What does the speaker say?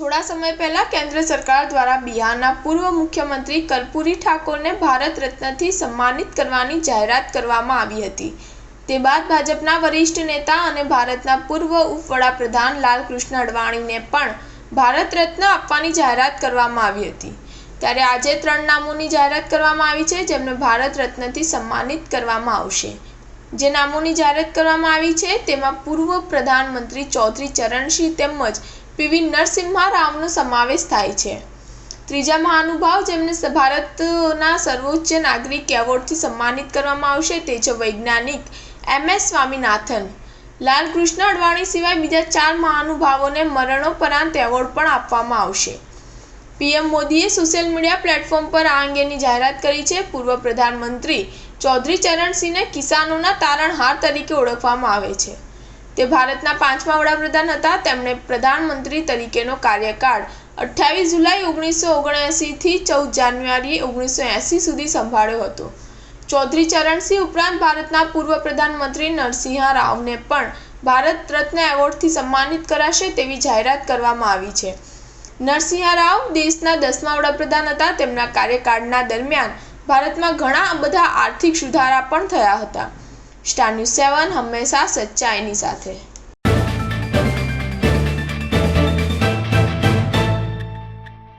થોડા સમય પહેલા કેન્દ્ર સરકાર દ્વારા બિહારના પૂર્વ મુખ્યમંત્રી કર્પૂરી ઠાકોરને ભારત રત્નથી સન્માનિત કરવાની જાહેરાત કરવામાં આવી હતી। તે બાદ ભાજપના વરિષ્ઠ નેતા અને ભારતના પૂર્વ ઉપવડાપ્રધાન લાલકૃષ્ણ અડવાણીને પણ ભારત રત્ન આપવાની જાહેરાત કરવામાં આવી હતી। ત્યારે આજે 3 નામોની જાહેરાત કરવામાં આવી છે, જેમને ભારત રત્નથી સન્માનિત કરવામાં આવશે। જે નામોની જાહેરાત કરવામાં આવી છે તેમાં પૂર્વ પ્રધાનમંત્રી ચૌધરી ચરણસિંહ તેમજ પીવી નરસિમ્હા રાવનો સમાવેશ થાય છે। ત્રીજા મહાનુભાવ જેમને ભારતના સર્વોચ્ચ નાગરિક એવોર્ડથી સન્માનિત કરવામાં આવશે તે છે વૈજ્ઞાનિક MS સ્વામીનાથન। લાલકૃષ્ણ અડવાણી સિવાય બીજા 4 મહાનુભાવોને મરણોપરાંત એવોર્ડ પણ આપવામાં આવશે। પીએમ મોદીએ સોશિયલ મીડિયા પ્લેટફોર્મ પર આ અંગેની જાહેરાત કરી છે। પૂર્વ પ્રધાનમંત્રી ચૌધરી ચરણસિંહને કિસાનોના તારણહાર તરીકે ઓળખવામાં આવે છે। તે ભારતના 5મા વડાપ્રધાન હતા। તેમણે પ્રધાનમંત્રી તરીકેનો કાર્યકાળ 28 જુલાઈ 1979 થી 14 જાન્યુઆરી 1980 સુધી સંભાળ્યો હતો। ચૌધરી ચરણસિંહ ઉપરાંત ભારતના પૂર્વ પ્રધાનમંત્રી નરસિંહા રાવને પણ ભારત રત્ન એવોર્ડથી સન્માનિત કરાશે તેવી જાહેરાત કરવામાં આવી છે। નરસિંહા રાવ દેશના 10મા વડાપ્રધાન હતા। તેમના કાર્યકાળના દરમિયાન ભારતમાં ઘણા બધા આર્થિક સુધારા પણ થયા હતા। સ્ટાર ન્યૂઝ 7 હંમેશા સચ્ચાઈની સાથે।